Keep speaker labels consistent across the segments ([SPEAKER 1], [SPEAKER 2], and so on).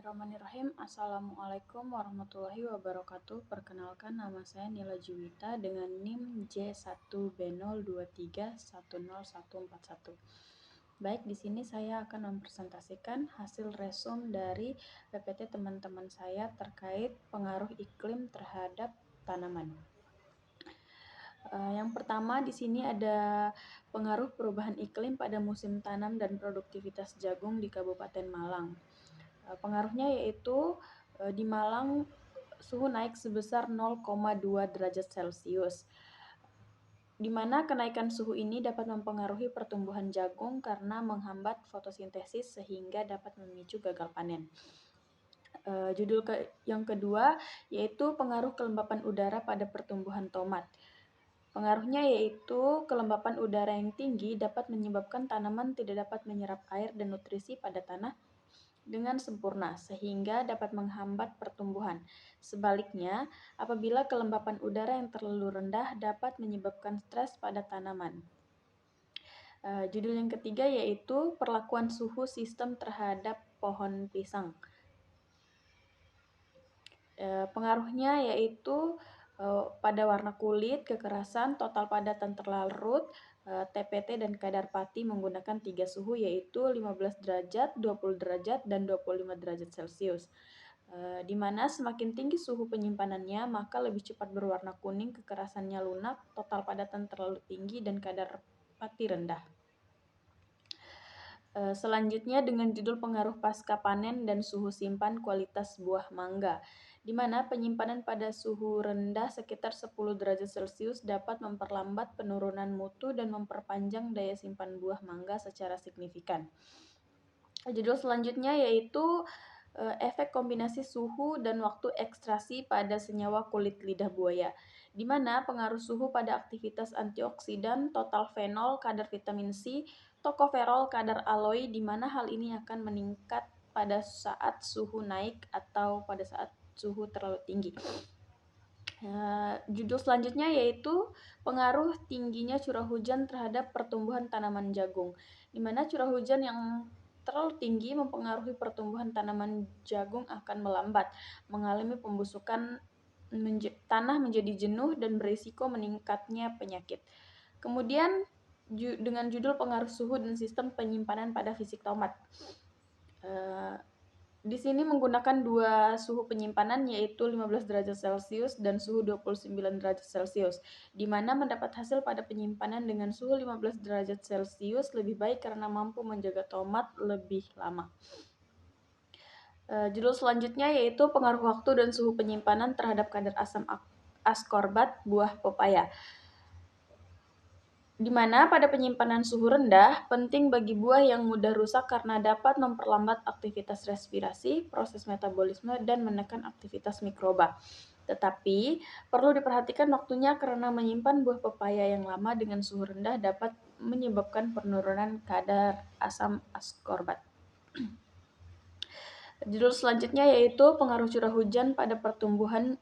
[SPEAKER 1] Bismillahirrahmanirrahim. Assalamualaikum warahmatullahi wabarakatuh. Perkenalkan, nama saya Nila Juwita dengan NIM J1B023101141. Baik, di sini saya akan mempresentasikan hasil resum dari PPT teman-teman saya terkait pengaruh iklim terhadap tanaman. Yang pertama di sini ada pengaruh perubahan iklim pada musim tanam dan produktivitas jagung di Kabupaten Malang. Pengaruhnya yaitu di Malang suhu naik sebesar 0,2 derajat Celcius, di mana kenaikan suhu ini dapat mempengaruhi pertumbuhan jagung karena menghambat fotosintesis sehingga dapat memicu gagal panen. Yang kedua yaitu pengaruh kelembapan udara pada pertumbuhan tomat. Pengaruhnya yaitu kelembapan udara yang tinggi dapat menyebabkan tanaman tidak dapat menyerap air dan nutrisi pada tanah dengan sempurna sehingga dapat menghambat pertumbuhan. Sebaliknya, apabila kelembapan udara yang terlalu rendah dapat menyebabkan stres pada tanaman. Judul yang ketiga yaitu perlakuan suhu sistem terhadap pohon pisang. Pengaruhnya yaitu pada warna kulit, kekerasan, total padatan terlarut, TPT dan kadar pati menggunakan 3 suhu yaitu 15 derajat, 20 derajat, dan 25 derajat Celcius. Di mana semakin tinggi suhu penyimpanannya, maka lebih cepat berwarna kuning, kekerasannya lunak, total padatan terlalu tinggi, dan kadar pati rendah. Selanjutnya dengan judul pengaruh pasca panen dan suhu simpan kualitas buah mangga, di mana penyimpanan pada suhu rendah sekitar 10 derajat Celcius dapat memperlambat penurunan mutu dan memperpanjang daya simpan buah mangga secara signifikan. Judul selanjutnya yaitu efek kombinasi suhu dan waktu ekstraksi pada senyawa kulit lidah buaya, di mana pengaruh suhu pada aktivitas antioksidan, total fenol, kadar vitamin C, tokoferol, kadar aloe, di mana hal ini akan meningkat pada saat suhu naik atau pada saat suhu terlalu tinggi. Judul selanjutnya yaitu pengaruh tingginya curah hujan terhadap pertumbuhan tanaman jagung, di mana curah hujan yang terlalu tinggi mempengaruhi pertumbuhan tanaman jagung akan melambat, mengalami pembusukan, tanah menjadi jenuh dan berisiko meningkatnya penyakit. Kemudian dengan judul pengaruh suhu dan sistem penyimpanan pada fisik tomat. Di sini menggunakan 2 suhu penyimpanan yaitu 15 derajat Celcius dan suhu 29 derajat Celcius, di mana mendapat hasil pada penyimpanan dengan suhu 15 derajat Celcius lebih baik karena mampu menjaga tomat lebih lama. Judul selanjutnya yaitu pengaruh waktu dan suhu penyimpanan terhadap kadar asam askorbat buah pepaya, di mana pada penyimpanan suhu rendah penting bagi buah yang mudah rusak karena dapat memperlambat aktivitas respirasi, proses metabolisme, dan menekan aktivitas mikroba. Tetapi perlu diperhatikan waktunya karena menyimpan buah pepaya yang lama dengan suhu rendah dapat menyebabkan penurunan kadar asam askorbat. Judul selanjutnya yaitu pengaruh curah hujan pada pertumbuhan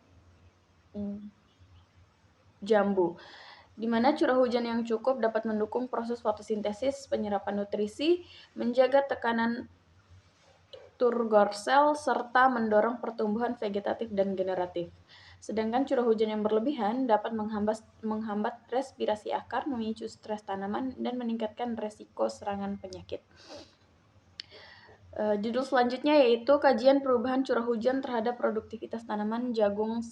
[SPEAKER 1] jambu, di mana curah hujan yang cukup dapat mendukung proses fotosintesis, penyerapan nutrisi, menjaga tekanan turgor sel, serta mendorong pertumbuhan vegetatif dan generatif. Sedangkan curah hujan yang berlebihan dapat menghambat respirasi akar, memicu stres tanaman, dan meningkatkan resiko serangan penyakit. Judul selanjutnya yaitu kajian perubahan curah hujan terhadap produktivitas tanaman jagung.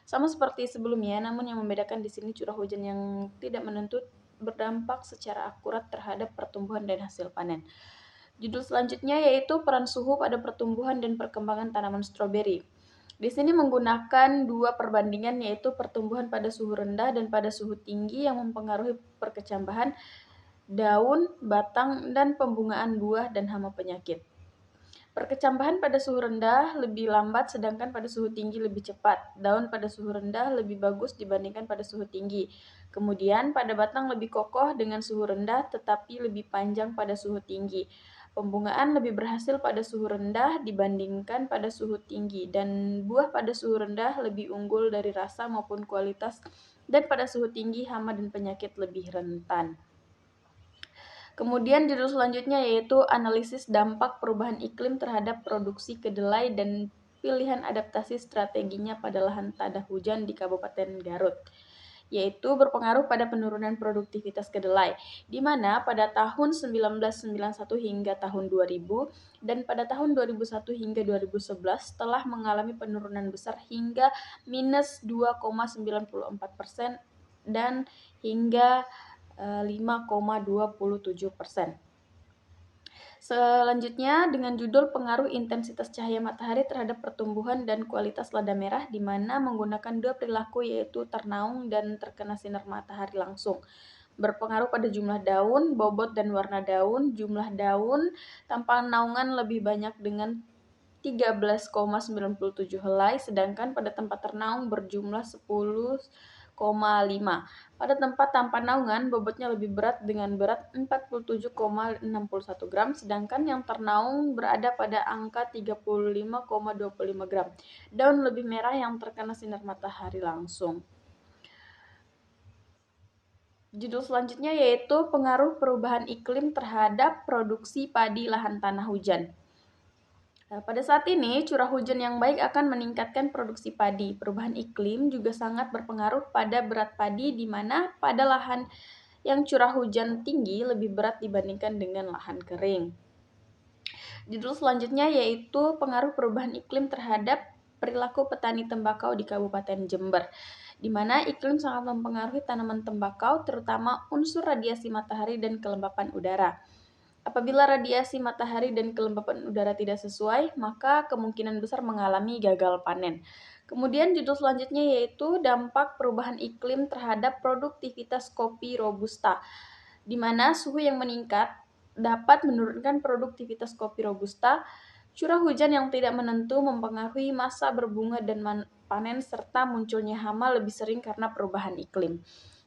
[SPEAKER 1] Sama seperti sebelumnya, namun yang membedakan di sini curah hujan yang tidak menentu berdampak secara akurat terhadap pertumbuhan dan hasil panen. Judul selanjutnya yaitu peran suhu pada pertumbuhan dan perkembangan tanaman stroberi. Di sini menggunakan 2 perbandingan yaitu pertumbuhan pada suhu rendah dan pada suhu tinggi yang mempengaruhi perkecambahan daun, batang, dan pembungaan buah dan hama penyakit. Perkecambahan pada suhu rendah lebih lambat sedangkan pada suhu tinggi lebih cepat. Daun pada suhu rendah lebih bagus dibandingkan pada suhu tinggi. Kemudian pada batang lebih kokoh dengan suhu rendah tetapi lebih panjang pada suhu tinggi. Pembungaan lebih berhasil pada suhu rendah dibandingkan pada suhu tinggi, dan buah pada suhu rendah lebih unggul dari rasa maupun kualitas, dan pada suhu tinggi hama dan penyakit lebih rentan. Kemudian judul selanjutnya yaitu analisis dampak perubahan iklim terhadap produksi kedelai dan pilihan adaptasi strateginya pada lahan tanah hujan di Kabupaten Garut, yaitu berpengaruh pada penurunan produktivitas kedelai, di mana pada tahun 1991 hingga tahun 2000 dan pada tahun 2001 hingga 2011 telah mengalami penurunan besar hingga minus 2,94% dan hingga 5,27%. Selanjutnya dengan judul pengaruh intensitas cahaya matahari terhadap pertumbuhan dan kualitas lada merah, di mana menggunakan dua perilaku yaitu ternaung dan terkena sinar matahari langsung. Berpengaruh pada jumlah daun, bobot dan warna daun. Jumlah daun tanpa naungan lebih banyak dengan 13,97 helai, sedangkan pada tempat ternaung berjumlah 10,5. Pada tempat tanpa naungan, bobotnya lebih berat dengan berat 47,61 gram, sedangkan yang ternaung berada pada angka 35,25 gram. Daun lebih merah yang terkena sinar matahari langsung. Judul selanjutnya yaitu pengaruh perubahan iklim terhadap produksi padi lahan tanah hujan. Pada saat ini, curah hujan yang baik akan meningkatkan produksi padi. Perubahan iklim juga sangat berpengaruh pada berat padi, di mana pada lahan yang curah hujan tinggi lebih berat dibandingkan dengan lahan kering. Judul selanjutnya yaitu pengaruh perubahan iklim terhadap perilaku petani tembakau di Kabupaten Jember, di mana iklim sangat mempengaruhi tanaman tembakau, terutama unsur radiasi matahari dan kelembapan udara. Apabila radiasi matahari dan kelembapan udara tidak sesuai, maka kemungkinan besar mengalami gagal panen. Kemudian judul selanjutnya yaitu dampak perubahan iklim terhadap produktivitas kopi Robusta, di mana suhu yang meningkat dapat menurunkan produktivitas kopi Robusta. Curah hujan yang tidak menentu mempengaruhi masa berbunga dan panen serta munculnya hama lebih sering karena perubahan iklim.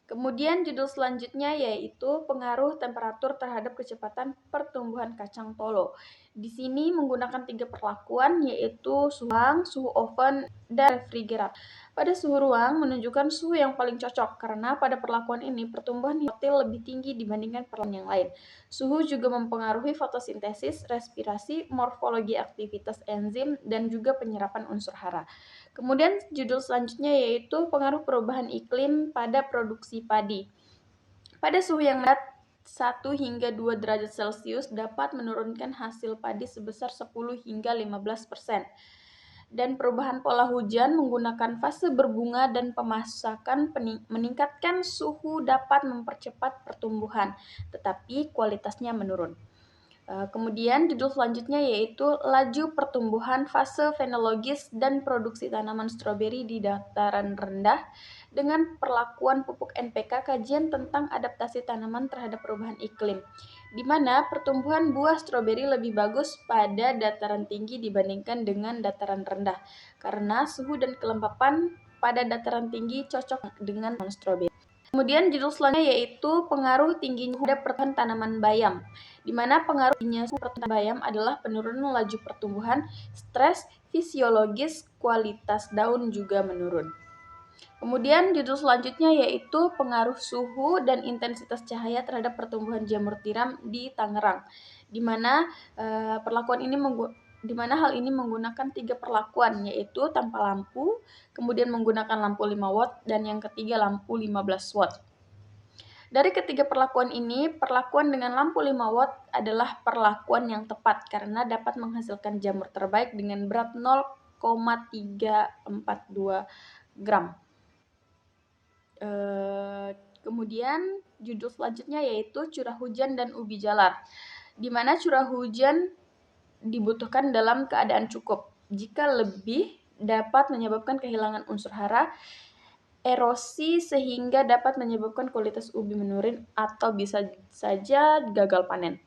[SPEAKER 1] Kemudian judul selanjutnya yaitu pengaruh temperatur terhadap kecepatan pertumbuhan kacang tolo. Di sini menggunakan 3 perlakuan yaitu suhu ruang, suhu oven, dan refrigerat. Pada suhu ruang menunjukkan suhu yang paling cocok karena pada perlakuan ini pertumbuhan hotel lebih tinggi dibandingkan perlakuan yang lain. Suhu juga mempengaruhi fotosintesis, respirasi, morfologi aktivitas enzim, dan juga penyerapan unsur hara. Kemudian judul selanjutnya yaitu pengaruh perubahan iklim pada produksi padi. Pada suhu yang rendah 1 hingga 2 derajat Celcius dapat menurunkan hasil padi sebesar 10 hingga 15%. Dan perubahan pola hujan menggunakan fase berbunga dan pemasakan meningkatkan suhu dapat mempercepat pertumbuhan, tetapi kualitasnya menurun. Kemudian judul selanjutnya yaitu laju pertumbuhan fase fenologis dan produksi tanaman stroberi di dataran rendah dengan perlakuan pupuk NPK kajian tentang adaptasi tanaman terhadap perubahan iklim, di mana pertumbuhan buah stroberi lebih bagus pada dataran tinggi dibandingkan dengan dataran rendah, karena suhu dan kelembapan pada dataran tinggi cocok dengan tanaman stroberi. Kemudian judul selanjutnya yaitu pengaruh tingginya terhadap pertumbuhan tanaman bayam, di mana pengaruh tingginya pertumbuhan bayam adalah penurunan laju pertumbuhan, stres fisiologis, kualitas daun juga menurun. Kemudian judul selanjutnya yaitu pengaruh suhu dan intensitas cahaya terhadap pertumbuhan jamur tiram di Tangerang, di mana hal ini menggunakan 3 perlakuan yaitu tanpa lampu, kemudian menggunakan lampu 5 watt, dan yang ketiga lampu 15 watt. Dari ketiga perlakuan ini, perlakuan dengan lampu 5 watt adalah perlakuan yang tepat karena dapat menghasilkan jamur terbaik dengan berat 0,342 gram. Kemudian judul selanjutnya yaitu curah hujan dan ubi jalar, di mana curah hujan dibutuhkan dalam keadaan cukup. Jika lebih, dapat menyebabkan kehilangan unsur hara, erosi sehingga dapat menyebabkan kualitas ubi menurun atau bisa saja gagal panen.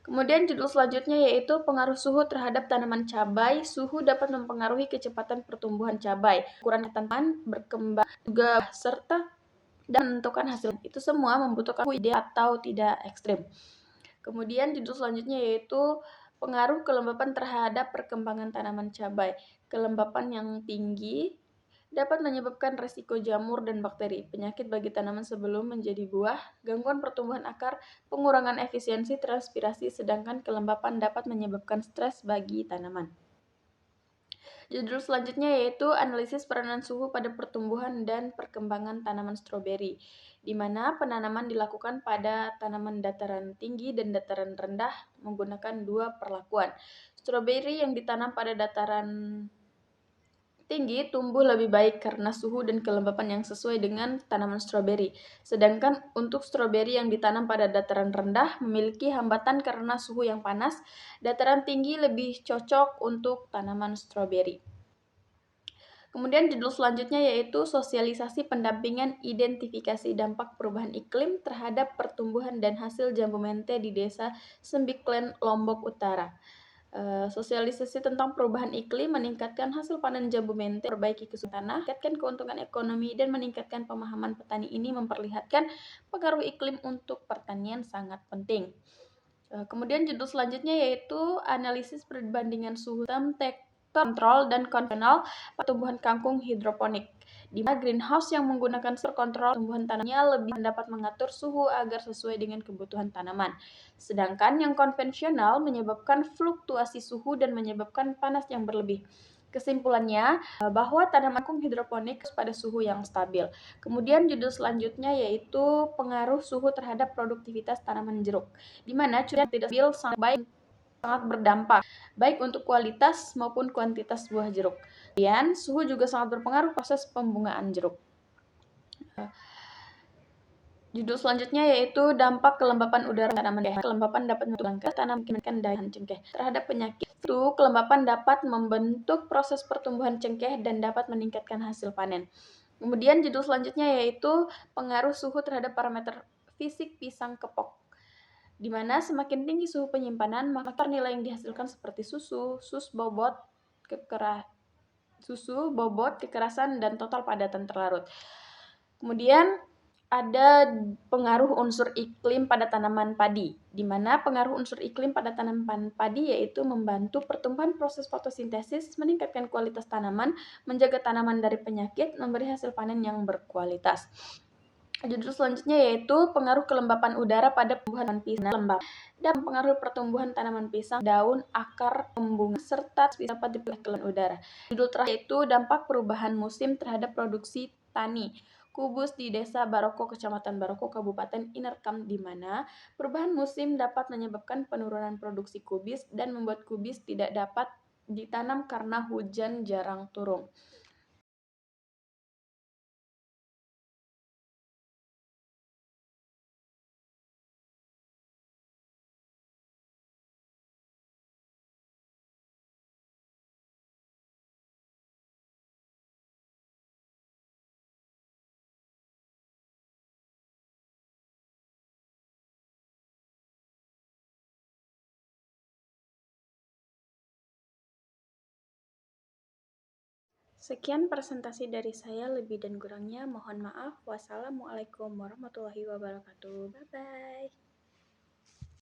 [SPEAKER 1] Kemudian judul selanjutnya yaitu pengaruh suhu terhadap tanaman cabai. Suhu dapat mempengaruhi kecepatan pertumbuhan cabai, ukuran tanaman berkembang juga serta dan menentukan hasil. Itu semua membutuhkan suhu ideal atau tidak ekstrim. Kemudian judul selanjutnya yaitu pengaruh kelembapan terhadap perkembangan tanaman cabai. Kelembapan yang tinggi dapat menyebabkan resiko jamur dan bakteri, penyakit bagi tanaman sebelum menjadi buah, gangguan pertumbuhan akar, pengurangan efisiensi transpirasi, sedangkan kelembapan dapat menyebabkan stres bagi tanaman. Judul selanjutnya yaitu analisis peranan suhu pada pertumbuhan dan perkembangan tanaman stroberi, di mana penanaman dilakukan pada tanaman dataran tinggi dan dataran rendah menggunakan dua perlakuan. Stroberi yang ditanam pada dataran tinggi tumbuh lebih baik karena suhu dan kelembapan yang sesuai dengan tanaman stroberi. Sedangkan untuk stroberi yang ditanam pada dataran rendah memiliki hambatan karena suhu yang panas. Dataran tinggi lebih cocok untuk tanaman stroberi. Kemudian judul selanjutnya yaitu sosialisasi pendampingan identifikasi dampak perubahan iklim terhadap pertumbuhan dan hasil jambu mente di Desa Sembiklen, Lombok Utara. Sosialisasi tentang perubahan iklim, meningkatkan hasil panen jambu mente, perbaiki kesuburan tanah, meningkatkan keuntungan ekonomi, dan meningkatkan pemahaman petani ini memperlihatkan pengaruh iklim untuk pertanian sangat penting. Kemudian judul selanjutnya yaitu analisis perbandingan suhu sistem kontrol dan konvensional pertumbuhan kangkung hidroponik. Di mana greenhouse yang menggunakan sensor kontrol pertumbuhan tanamannya lebih dapat mengatur suhu agar sesuai dengan kebutuhan tanaman. Sedangkan yang konvensional menyebabkan fluktuasi suhu dan menyebabkan panas yang berlebih. Kesimpulannya, bahwa tanaman kangkung hidroponik pada suhu yang stabil. Kemudian judul selanjutnya yaitu pengaruh suhu terhadap produktivitas tanaman jeruk, di mana cuaca tidak stabil sangat berdampak baik untuk kualitas maupun kuantitas buah jeruk. Kemudian suhu juga sangat berpengaruh proses pembungaan jeruk. Judul selanjutnya yaitu dampak kelembapan udara tanaman cengkeh. Kelembapan dapat membentuk tanaman daya cengkeh terhadap penyakit. Itu kelembapan dapat membentuk proses pertumbuhan cengkeh dan dapat meningkatkan hasil panen. Kemudian judul selanjutnya yaitu pengaruh suhu terhadap parameter fisik pisang kepok, di mana semakin tinggi suhu penyimpanan, maka nilai yang dihasilkan seperti susu, bobot, kekerasan, dan total padatan terlarut. Kemudian ada pengaruh unsur iklim pada tanaman padi, di mana pengaruh unsur iklim pada tanaman padi yaitu membantu pertumbuhan proses fotosintesis, meningkatkan kualitas tanaman, menjaga tanaman dari penyakit, memberi hasil panen yang berkualitas. Judul selanjutnya yaitu pengaruh kelembapan udara pada pertumbuhan pisang lembab dan pengaruh pertumbuhan tanaman pisang, daun, akar, pembunga, serta dapat dipilih udara. Judul terakhir yaitu dampak perubahan musim terhadap produksi tani kubus di Desa Baroko, Kecamatan Baroko, Kabupaten Inerkam, di mana perubahan musim dapat menyebabkan penurunan produksi kubis dan membuat kubis tidak dapat ditanam karena hujan jarang turun. Sekian presentasi dari saya, lebih dan kurangnya mohon maaf. Wassalamualaikum warahmatullahi wabarakatuh. Bye-bye.